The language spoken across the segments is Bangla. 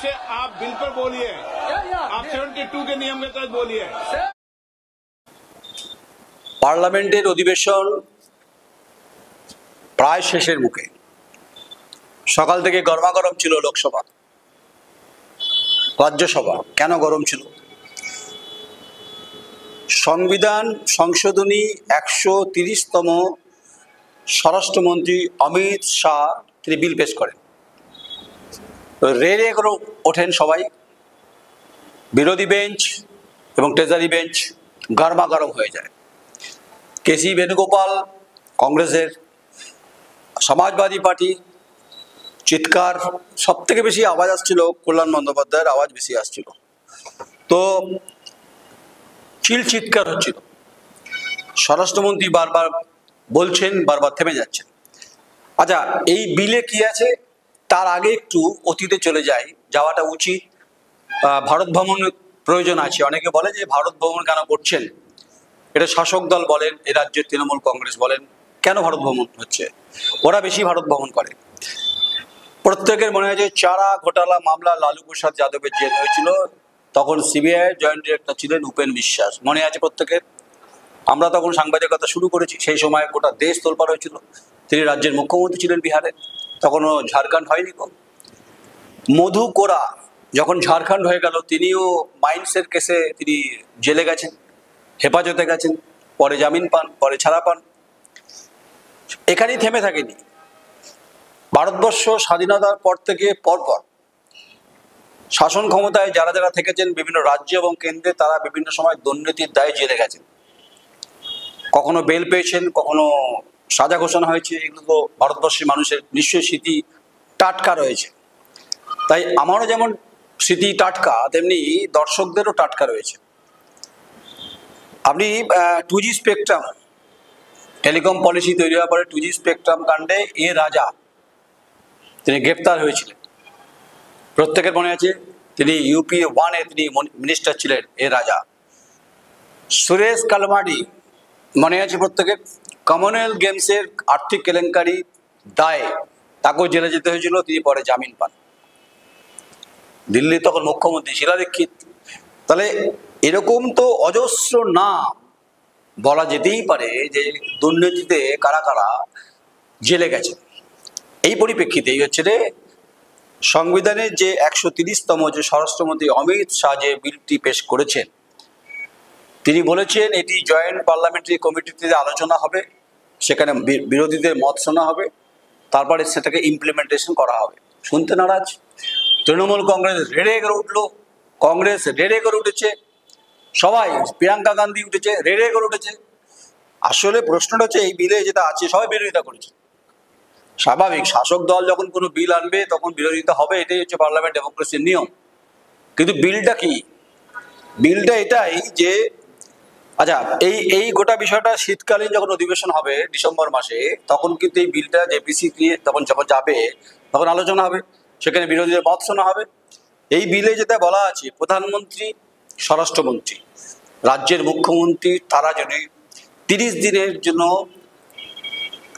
से आप बिल पर बोलिए, आप 72 के नियम के तहत बोलिए। পার্লামেন্টের অধিবেশন প্রায় শেষের মুখে। সকাল থেকে গরমাগরম ছিল লোকসভা, রাজ্যসভা। কেন গরম ছিল? সংবিধান সংশোধনী 130তম স্বরাষ্ট্রমন্ত্রী অমিত শাহ তিনি বিল পেশ করেন। রেড়ে করে ওঠেন সবাই, বিরোধী বেঞ্চ এবং ট্রেজারি বেঞ্চ গরমাগরম হয়ে যায়। কেসি বেণুগোপাল কংগ্রেসের, সমাজবাদী পার্টি চিৎকার, সব থেকে বেশি আওয়াজ আসছিল কল্যাণ বন্দ্যোপাধ্যায়ের আওয়াজ বেশি আসছিল। তো চিৎকার হচ্ছিল, স্বরাষ্ট্রমন্ত্রী বারবার বলছেন, বারবার থেমে যাচ্ছেন। আচ্ছা, এই বিলে কি আছে তার আগে একটু অতীতে চলে যাই, যাওয়াটা উচিত। ভারত ভ্রমণ প্রয়োজন আছে। অনেকে বলে যে ভারত ভ্রমণ কেন করছেন, এটা শাসক দল বলেন, এ রাজ্যের তৃণমূল কংগ্রেস বলেন, কেন ভারত ভ্রমণ হচ্ছে? ওরা বেশি ভারত ভ্রমণ করে। প্রত্যেকের মনে হয় যে চারা ঘোটালা মামলা লালু প্রসাদ যাদবের জেল হয়েছিল, তখন সিবিআই জয়েন্ট ডিরেক্টর ছিলেন উপেন বিশ্বাস, মনে আছে প্রত্যেকের। আমরা তখন সাংবাদিকতা শুরু করেছি, সেই সময় গোটা দেশ তোলপাড় হয়েছিল। তিনি রাজ্যের মুখ্যমন্ত্রী ছিলেন বিহারে, তখনও ঝাড়খণ্ড হয়নি। মধু কোরা যখন ঝাড়খণ্ড হয়ে গেল, তিনিও মাইন্সের কেসে তিনি জেলে গেছেন, হেফাজতে গেছেন, পরে জামিন পান, পরে ছাড়া পান। এখানেই থেমে থাকেনি। ভারতবর্ষ স্বাধীনতার পর থেকে পরপর শাসন ক্ষমতায় যারা যারা থেকেছেন বিভিন্ন রাজ্য এবং কেন্দ্রে, তারা বিভিন্ন সময় দুর্নীতির দায়ে জেলে গেছেন। কখনো বেল পেয়েছেন, কখনো সাজা ঘোষণা হয়েছে। এগুলো তো ভারতবর্ষের মানুষের নিশ্চয়ই স্মৃতি টাটকা রয়েছে। তাই আমারও যেমন স্মৃতি টাটকা, তেমনি দর্শকদেরও টাটকা রয়েছে। আপনি 2G স্পেকট্রাম, টেলিকম পলিসি তৈরি হওয়ার পরে 2G স্পেকট্রাম কাণ্ডে এ রাজা তিনি গ্রেপ্তার হয়েছিলেন। প্রত্যেকের মনে আছে, তিনি UPA 1-এ তিনি মিনিস্টার ছিলেন, এ রাজা। সুরেশ কালমাডি মনে আছে প্রত্যেকের, কমনওয়েলথ গেমসের আর্থিক কেলেঙ্কারি দায়ে তাকেও জেলে যেতে হয়েছিল, তিনি পরে জামিন পান। দিল্লি তখন মুখ্যমন্ত্রী শীলা দীক্ষিত। তাহলে এরকম তো অজস্র নাম বলা যেতেই পারে যে দুর্নীতিতে কারা কারা জেলে গেছে। এই পরিপ্রেক্ষিতেই হচ্ছে রে সংবিধানের যে 130তম যে স্বরাষ্ট্রমন্ত্রী অমিত শাহ যে বিলটি পেশ করেছেন, তিনি বলেছেন এটি জয়েন্ট পার্লামেন্টারি কমিটিতে আলোচনা হবে, সেখানে বিরোধীদের মত শোনা হবে, তারপরে সেটাকে ইমপ্লিমেন্টেশন করা হবে। শুনতে নারাজ তৃণমূল কংগ্রেস রেড়ে করে উঠলো, কংগ্রেস রেড়ে করে উঠেছে, সবাই, প্রিয়াঙ্কা গান্ধী উঠেছে, রেড়ে করে উঠেছে। আসলে প্রশ্নটা হচ্ছে, এই বিলে যেটা আছে সবাই বিরোধিতা করেছে। স্বাভাবিক, শাসক দল যখন কোনো বিল আনবে তখন বিরোধিতা হবে, এটাই হচ্ছে পার্লামেন্ট ডেমোক্রেসির নিয়ম। কিন্তু বিলটা কি? বিলটা এটাই যে, আচ্ছা, এই গোটা বিষয়টা শীতকালীন যখন অধিবেশন হবে ডিসেম্বর মাসে, তখন কিন্তু এই বিলটা জেপিসি দিয়ে যখন যাবে তখন আলোচনা হবে, সেখানে বিরোধীদের মত শোনা হবে। এই বিলে যেটা বলা আছে, প্রধানমন্ত্রী, স্বরাষ্ট্রমন্ত্রী, রাজ্যের মুখ্যমন্ত্রী, তারা যদি 30 দিনের জন্য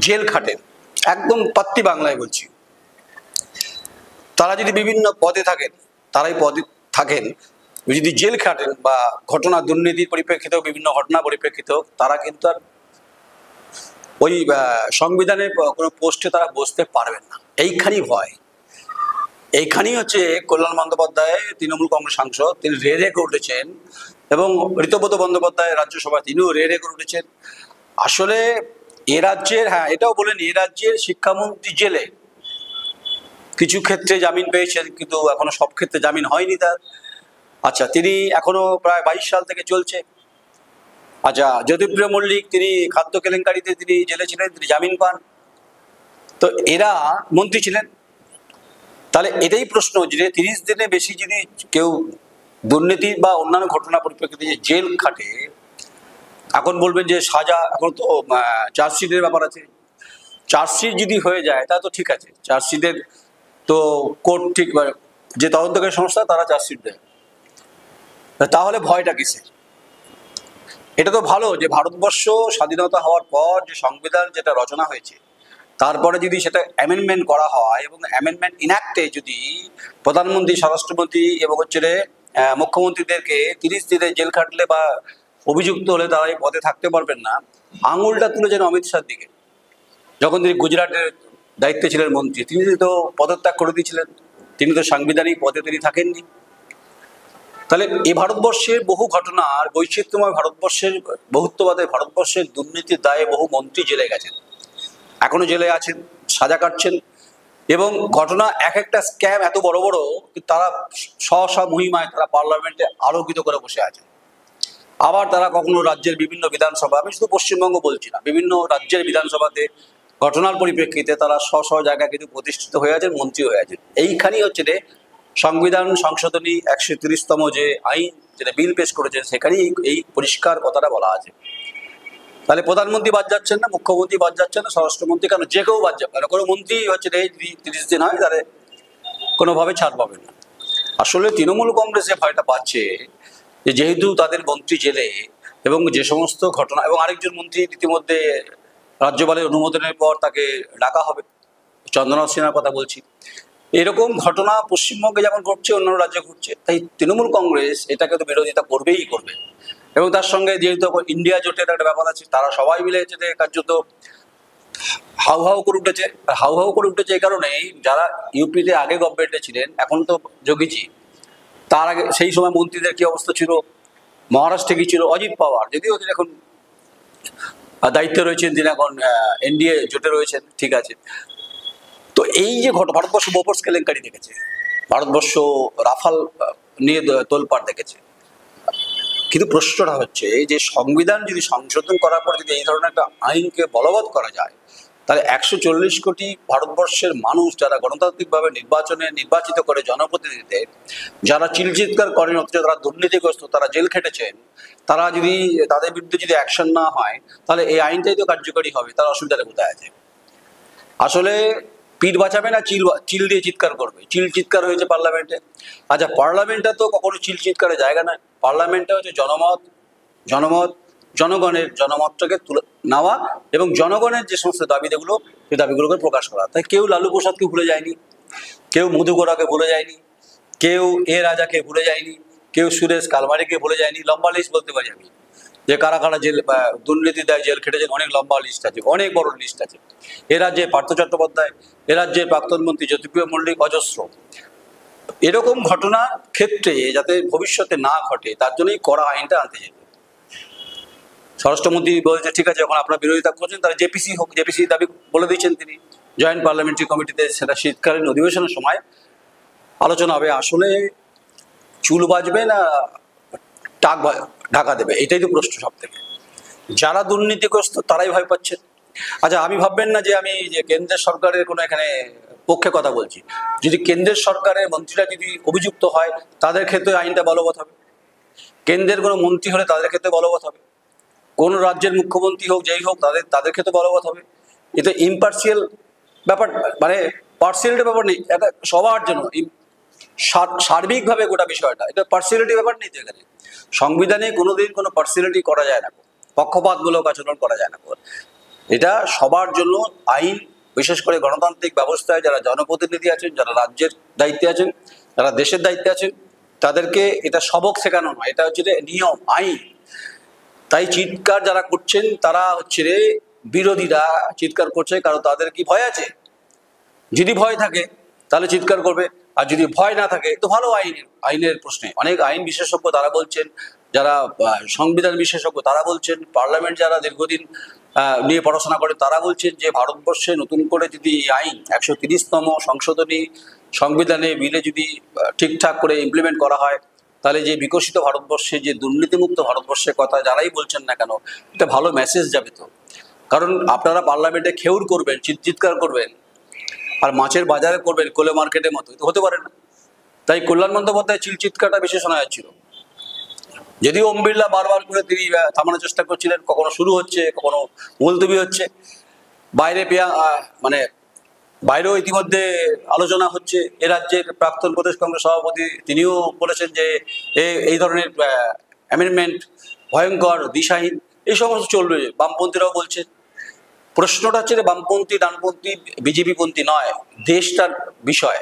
জেল খাটেন, একদম পাত্তি বাংলায় বলছি, তারা যদি বিভিন্ন পদে থাকেন, তারাই পদে থাকেন, যদি জেল খাটেন বা ঘটনা দুর্নীতির পরিপ্রেক্ষিতেও বিভিন্ন ঘটনা পরিপ্রেক্ষিতেও, তারা কিন্তু আর ওই সংবিধানের কোনো পোস্টে তারা বসতে পারবেন না। এইখানেই ভয়, এইখানেই হচ্ছে কল্যাণ বন্দ্যোপাধ্যায় তৃণমূল কংগ্রেস সাংসদ, তিনি রেড়ে করে উঠেছেন, এবং ঋতব্রত বন্দ্যোপাধ্যায় রাজ্যসভা তিনিও রেড়ে করে উঠেছেন। আসলে এ রাজ্যের, হ্যাঁ এটাও বলেন, এ রাজ্যের শিক্ষামন্ত্রী জেলে, কিছু ক্ষেত্রে জামিন পেয়েছেন কিন্তু এখনো সব ক্ষেত্রে জামিন হয়নি তার। আচ্ছা, তিনি এখনো প্রায় 22 সাল থেকে চলছে। আচ্ছা, জ্যোতিপ্রিয় মল্লিক তিনি খাদ্য কেলেঙ্কারিতে তিনি জেলে ছিলেন, তিনি জামিন পান। তো এরা মন্ত্রী ছিলেন। তাহলে এটাই প্রশ্ন যে 30 দিনে বেশি যদি কেউ দুর্নীতি বা অন্যান্য ঘটনা পরিপ্রেক্ষিতে যে জেল খাটে, এখন বলবেন যে সাজা, এখন তো চার্জশিটের ব্যাপার আছে। চার্জশিট যদি হয়ে যায় তা তো ঠিক আছে, চার্জশিটের তো কোর্ট ঠিক, যে তদন্তকারী সংস্থা তারা চার্জশিট দেয়, তাহলে ভয়টা কিসের? এটা তো ভালো যে ভারতবর্ষ স্বাধীনতা হওয়ার পর যে সংবিধান যেটা রচনা হয়েছে, তারপরে যদি সেটা অ্যামেন্ডমেন্ট করা হয় এবং অ্যামেন্ডমেন্ট ইনঅ্যাক্টে যদি প্রধানমন্ত্রী, স্বরাষ্ট্রমন্ত্রী এবং মুখ্যমন্ত্রীদেরকে 30 দিনে জেল খাটলে বা অভিযুক্ত হলে তারা এই পদে থাকতে পারবেন না, আঙুলটা তুলেছেন অমিত শাহর দিকে। যখন তিনি গুজরাটের দায়িত্বে ছিলেন মন্ত্রী, তিনি তো পদত্যাগ করে দিয়েছিলেন, তিনি তো সাংবিধানিক পদে তিনি থাকেননি। তাহলে এই ভারতবর্ষের বহু ঘটনা, আর বৈচিত্র্যময় ভারতবর্ষের, বহুত্ববাদের ভারতবর্ষের দুর্নীতির দায়ে বহু মন্ত্রী জেলে গেছেন, এখনো জেলে আছেন, সাজা কাটছেন। এবং ঘটনা এক একটা স্ক্যাম এত বড় বড়, তারা স্ব মহিমায় তারা পার্লামেন্টে আলোকিত করে বসে আছেন। আবার তারা কখনো রাজ্যের বিভিন্ন বিধানসভা, আমি শুধু পশ্চিমবঙ্গ বলছি না, বিভিন্ন রাজ্যের বিধানসভাতে ঘটনার পরিপ্রেক্ষিতে তারা স্ব জায়গায় কিন্তু প্রতিষ্ঠিত হয়ে আছেন, মন্ত্রী হয়ে আছেন। এইখানেই সংবিধান সংশোধনী 130তম যে আইন, যেটা বিল পেশ করেছে, সেখানেই এই পরিষ্কার কথাটা বলা আছে। তাহলে প্রধানমন্ত্রী বাদ যাচ্ছেন না, মুখ্যমন্ত্রী বাদ যাচ্ছেন না, স্বরাষ্ট্রমন্ত্রী, কেন যে কেউ বাদ যাবে, কারণ কোনো মন্ত্রী এই 30 দিন হয় তাহলে কোনোভাবে ছাড় পাবেন না। আসলে তৃণমূল কংগ্রেস যে ভয়টা পাচ্ছে, যে যেহেতু তাদের মন্ত্রী জেলে, এবং যে সমস্ত ঘটনা, এবং আরেকজন মন্ত্রী ইতিমধ্যে রাজ্যপালের অনুমোদনের পর তাকে ডাকা হবে, চন্দ্রনাথ সিনহার কথা বলছি, এরকম ঘটনা পশ্চিমবঙ্গে যেমন ঘটছে অন্যান্য রাজ্যে ঘটছে। তাই তৃণমূল কংগ্রেস এটাকে তো বিরোধিতা করবেই করবে। এবং তার সঙ্গে যেহেতু ইন্ডিয়া জোটের একটা ব্যাপার আছে, তারা সবাই মিলে কার্যত হাউ হাউ করে উঠেছে। হাউ হাউ করে উঠেছে এই কারণেই, যারা ইউপিতে আগে গভর্নমেন্টে ছিলেন, এখন তো যোগীজি, তার আগে সেই সময় মন্ত্রীদের কি অবস্থা ছিল, মহারাষ্ট্রে কি ছিল অজিত পাওয়ার, যদিও তিনি এখন দায়িত্বে রয়েছেন, তিনি এখন এনডিএ জোটে রয়েছেন, ঠিক আছে। তো এই যে ভারতবর্ষ বোফোর্স কেলেঙ্কারি দেখেছে, ভারতবর্ষ রাফাল নিয়ে তোলপাড় দেখেছে, কিন্তু প্রশ্নটা হচ্ছে যে সংবিধান যদি সংশোধন করার পর যদি এই ধরনের একটা আইনকে বলবৎ করা যায়, তাহলে 140 কোটি ভারতবর্ষের মানুষ যারা গণতান্ত্রিকভাবে নির্বাচিত করে জনপ্রতিনিধিদের, যারা চিলচিৎকার করেন অথচ তারা দুর্নীতিগ্রস্ত, তারা জেল খেটেছেন, তারা যদি, তাদের বিরুদ্ধে যদি অ্যাকশন না হয়, তাহলে এই আইনটাই তো কার্যকরী হবে। তার অসুবিধাটা কোথায় আছে? আসলে পিঠ বাঁচাবে না চিল দিয়ে চিৎকার করবে। চিৎকার হয়েছে পার্লামেন্টে। আচ্ছা, পার্লামেন্টটা তো কখনো চিৎকারের জায়গা নয়। পার্লামেন্টটা হচ্ছে জনগণের জনমতটাকে তুলে নেওয়া এবং জনগণের যে সমস্ত দাবিগুলো, সেই দাবিগুলোকে প্রকাশ করা। তাই কেউ লালু প্রসাদকে ভুলে যায়নি, কেউ মধু গোড়াকে ভুলে যায়নি, কেউ এ রাজাকে ভুলে যায়নি, কেউ সুরেশ কালমারিকে ভুলে যায়নি। লম্বা লিস্ট বলতে পারি আমি, যে কারা কারা জেল দুর্নীতি দায় জেল খেটেছেন, অনেক লম্বা লিস্ট আছে, অনেক বড় লিস্ট আছে। এ রাজ্যে পার্থ চট্টোপাধ্যায়, এ রাজ্যে প্রাক্তন মন্ত্রী জ্যোতিপ্রিয় মল্লিক, অজস্র। এরকম ঘটনার ক্ষেত্রে যাতে ভবিষ্যতে না ঘটে, তার জন্যই করা আইনটা আনতে যেত। স্বরাষ্ট্রমন্ত্রী বলেছে ঠিক আছে, যখন আপনারা বিরোধিতা করছেন তাহলে জেপিসি হোক। জেপিসি দাবি বলে দিয়েছেন তিনি, জয়েন্ট পার্লামেন্টারি কমিটিতে, সেটা শীতকালীন অধিবেশনের সময় আলোচনা হবে। আসলে চুল বাজবে না টাক ঢাকা দেবে, এটাই তো প্রশ্ন সব থেকে। যারা দুর্নীতিগ্রস্ত তারাই ভয় পাচ্ছেন। আচ্ছা, আমি ভাববেন না যে আমি যে কেন্দ্রের সরকারের কোনো এখানে পক্ষে কথা বলছি। যদি কেন্দ্রের সরকারের মন্ত্রীরা যদি অভিযুক্ত হয়, তাদের ক্ষেত্রে আইনটা বলবৎ হবে। কেন্দ্রের কোনো মন্ত্রী হলে তাদের ক্ষেত্রে বলবৎ হবে। কোন রাজ্যের মুখ্যমন্ত্রী হোক, যেই হোক, তাদের ক্ষেত্রে বলবৎ হবে। এটা ইম্পার্সিয়াল ব্যাপার, মানে পার্সিয়ালিটির ব্যাপার নেই, এটা সবার জন্য সার্বিকভাবে গোটা বিষয়টা। এটা পার্সিয়ালিটি ব্যাপার নেই তো এখানে। সংবিধানে কোনোদিন কোনো পার্সিয়ালিটি করা যায় না, পক্ষপাতমূলক আচরণ করা যায় না। এটা সবার জন্য আইন, বিশেষ করে গণতান্ত্রিক ব্যবস্থায় যারা জনপ্রতিনিধি আছেন, যারা রাজ্যের দায়িত্বে আছেন, যারা দেশের দায়িত্বে আছেন, তাদেরকে এটা সবক শেখানো নয়, এটা হচ্ছে নিয়ম, আইন। তাই চিৎকার যারা করছেন তারা বিরোধীরা চিৎকার করছে, কারণ তাদের কি ভয় আছে? যদি ভয় থাকে তাহলে চিৎকার করবে, আর যদি ভয় না থাকে তো ভালো। আইনের প্রশ্নে অনেক আইন বিশেষজ্ঞ তারা বলছেন, যারা সংবিধান বিশেষজ্ঞ তারা বলছেন, পার্লামেন্ট যারা দীর্ঘদিন নিয়ে পড়াশোনা করে তারা বলছেন যে ভারতবর্ষে নতুন করে যদি এই আইন 130তম সংশোধনী সংবিধানে বিলে যদি ঠিকঠাক করে ইমপ্লিমেন্ট করা হয়, তাহলে যে বিকশিত ভারতবর্ষে, যে দুর্নীতিমুক্ত ভারতবর্ষের কথা যারাই বলছেন না কেন, এটা ভালো মেসেজ যাবে তো। কারণ আপনারা পার্লামেন্টে খেউর করবেন, চিৎকার করবেন, আর মাছের বাজারে করবেন কোলে মার্কেটের মতো, তো হতে পারে না। তাই কল্যাণ বন্দ্যোপাধ্যায় চিৎকারটা বেশি শোনা যাচ্ছিল। যদিও ওম বিড়লা বারবার করে তিনি থামানোর চেষ্টা করছিলেন, কখনো শুরু হচ্ছে, কখনো মুলতবি হচ্ছে। বাইরেও ইতিমধ্যে আলোচনা হচ্ছে। এ রাজ্যের প্রাক্তন প্রদেশ কংগ্রেস সভাপতি তিনিও বলেছেন যে এই ধরনের অ্যামেন্ডমেন্ট ভয়ঙ্কর, দিশাহীন, এই সমস্ত চলবে। বামপন্থীরাও বলছেন। প্রশ্নটা হচ্ছে যে বামপন্থী ডানপন্থী বিজেপিপন্থী নয়, দেশটার বিষয়।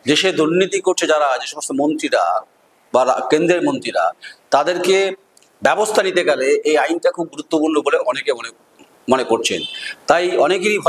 দেশে দুর্নীতি করছে যারা, যে সমস্ত মন্ত্রীরা বা কেন্দ্রের মন্ত্রীরা, তাদেরকে ব্যবস্থা নিতে গেলে এই আইনটা খুব গুরুত্বপূর্ণ বলে অনেকে মনে করছেন। তাই অনেকেরই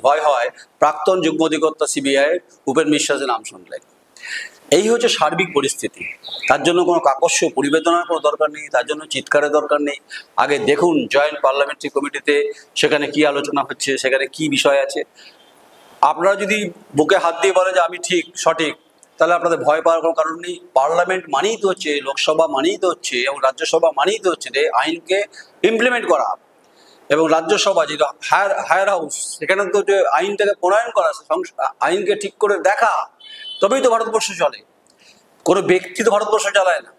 ভয় হয় প্রাক্তন যুগ্ম অধিকর্তা সিবিআই উপেন বিশ্বাসের নাম শুনলে। এই হচ্ছে সার্বিক পরিস্থিতি। তার জন্য কোনো কাকস্য পরিবেদনার কোনো দরকার নেই, তার জন্য চিৎকারের দরকার নেই। আগে দেখুন জয়েন্ট পার্লামেন্টারি কমিটিতে সেখানে কি আলোচনা হচ্ছে, সেখানে কি বিষয় আছে। আপনারা যদি বুকে হাত দিয়ে বলে যে আমি ঠিক সঠিক, তাহলে আপনাদের ভয় পাওয়ার কোনো কারণ নেই। পার্লামেন্ট মানেই তো হচ্ছে, লোকসভা মানেই তো হচ্ছে এবং রাজ্যসভা মানেই তো হচ্ছে যে আইনকে ইমপ্লিমেন্ট করা। এবং রাজ্যসভা যেটা হায়ার হাউস, সেখানে তো যে আইনটাকে প্রণয়ন করা, আইনকে ঠিক করে দেখা, তবেই তো ভারতবর্ষ চলে। কোনো ব্যক্তি তো ভারতবর্ষ চালায় না।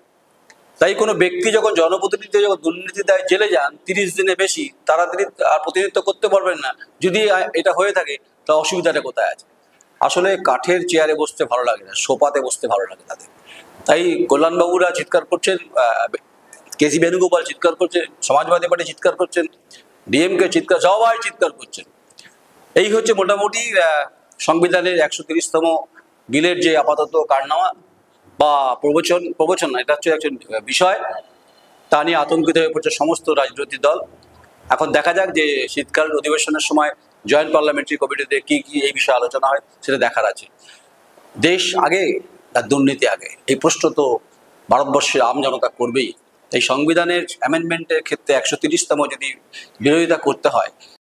তাই কোনো ব্যক্তি যখন জনপ্রতিনিধি যখন দুর্নীতি দায় জেলে যান 30 দিনে বেশি, তাড়াতাড়ি আর প্রতিনিধিত্ব করতে পারবেন না। যদি এটা হয়ে থাকে তা অসুবিধাটা কোথায় আছে? আসলে কাঠের চেয়ারে বসতে ভালো লাগে না, সোফাতে বসতে ভালো লাগে তাদের। তাই কল্যাণবাবুরা চিৎকার করছেন, কেসি বেণুগোপাল চিৎকার করছেন, সমাজবাদী পার্টি চিৎকার করছেন, ডিএমকে চিৎকার, সবাই চিৎকার করছেন। এই হচ্ছে মোটামুটি সংবিধানের 130তম বিলের যে আপাতত কারনামা বা প্রবচন, এটা হচ্ছে একজন বিষয়। তা নিয়ে আতঙ্কিত হয়ে পড়ছে সমস্ত রাজনৈতিক দল। এখন দেখা যাক যে শীতকাল অধিবেশনের সময় জয়েন্ট পার্লামেন্টারি কমিটিতে কি কি এই বিষয়ে আলোচনা হয়, সেটা দেখার আছে। দেশ আগে আর দুর্নীতি আগে, এই প্রশ্ন তো ভারতবর্ষের আম জনতা করবেই। এই সংবিধানের অ্যামেন্ডমেন্টের ক্ষেত্রে 130তম যদি বিরোধিতা করতে হয়,